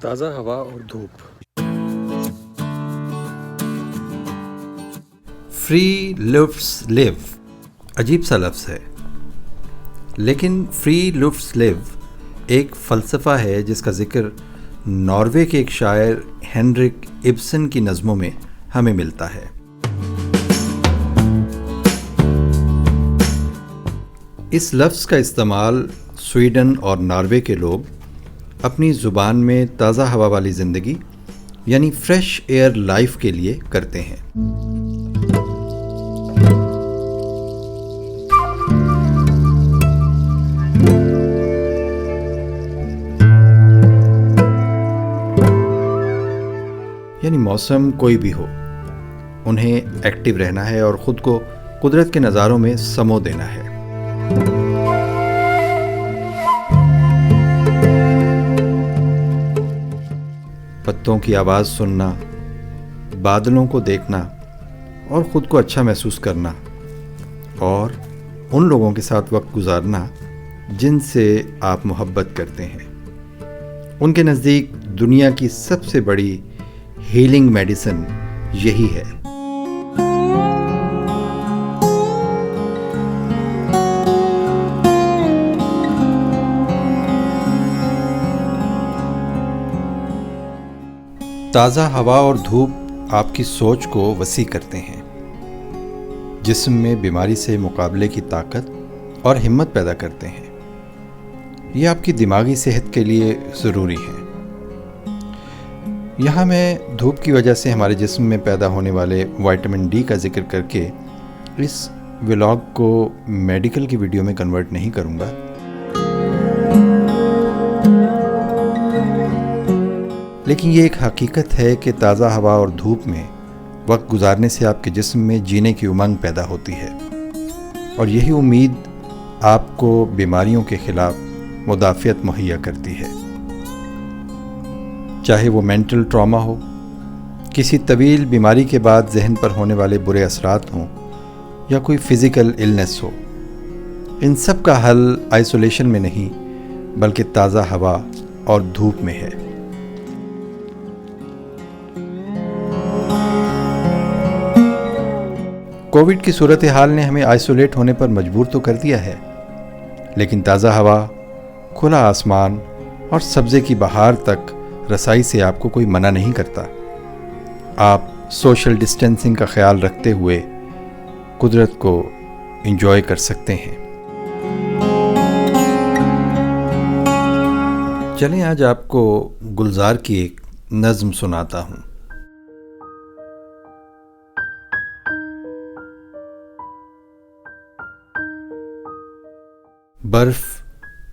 ताज़ा हवा और धूप। फ्री लुफ्ट्स लिव अजीब सा लफ्ज़ है, लेकिन फ्री लुफ्ट्स लिव एक फ़लसफ़ा है जिसका ज़िक्र नॉर्वे के एक शायर हेनरिक इब्सन की नज़मों में हमें मिलता है। इस लफ्ज़ का इस्तेमाल स्वीडन और नॉर्वे के लोग अपनी ज़ुबान में ताज़ा हवा वाली ज़िंदगी यानी फ्रेश एयर लाइफ के लिए करते हैं। यानी मौसम कोई भी हो, उन्हें एक्टिव रहना है और ख़ुद को कुदरत के नज़ारों में समो देना है। पत्तों की आवाज़ सुनना, बादलों को देखना और ख़ुद को अच्छा महसूस करना, और उन लोगों के साथ वक्त गुजारना जिनसे आप मोहब्बत करते हैं। उनके नज़दीक दुनिया की सबसे बड़ी हीलिंग मेडिसिन यही है। ताज़ा हवा और धूप आपकी सोच को वसी करते हैं, जिस्म में बीमारी से मुकाबले की ताकत और हिम्मत पैदा करते हैं। ये आपकी दिमागी सेहत के लिए ज़रूरी है। यहाँ मैं धूप की वजह से हमारे जिस्म में पैदा होने वाले विटामिन डी का जिक्र करके इस व्लॉग को मेडिकल की वीडियो में कन्वर्ट नहीं करूँगा। लेकिन ये एक हकीकत है कि ताज़ा हवा और धूप में वक्त गुजारने से आपके जिस्म में जीने की उमंग पैदा होती है, और यही उम्मीद आपको बीमारियों के खिलाफ मुदाफ़ियत मुहैया करती है। चाहे वो मेंटल ट्रॉमा हो, किसी तवील बीमारी के बाद जहन पर होने वाले बुरे असरात हों, या कोई फ़िज़िकल इलनेस हो, इन सब का हल आइसोलेशन में नहीं बल्कि ताज़ा हवा और धूप में है। कोविड की सूरत हाल ने हमें आइसोलेट होने पर मजबूर तो कर दिया है, लेकिन ताज़ा हवा, खुला आसमान और सब्ज़े की बहार तक रसाई से आपको कोई मना नहीं करता। आप सोशल डिस्टेंसिंग का ख्याल रखते हुए कुदरत को एंजॉय कर सकते हैं। चलें आज आपको गुलजार की एक नज़्म सुनाता हूँ। बर्फ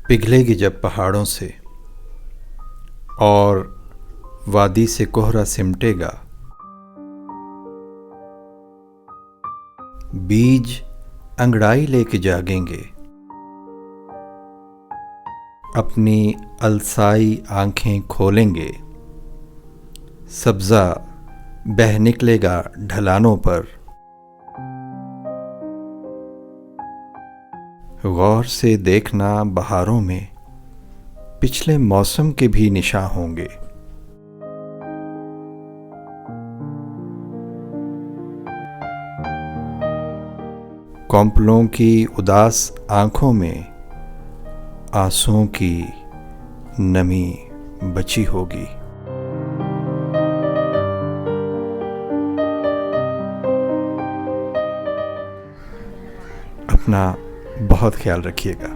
पिघलेगी जब पहाड़ों से और वादी से कोहरा सिमटेगा, बीज अंगड़ाई लेके जागेंगे, अपनी अलसाई आंखें खोलेंगे, सब्ज़ा बह निकलेगा ढलानों पर, गौर से देखना बहारों में पिछले मौसम के भी निशान होंगे। कॉम्पलों की उदास आंखों में आंसुओं की नमी बची होगी। अपना बहुत ख्याल रखिएगा।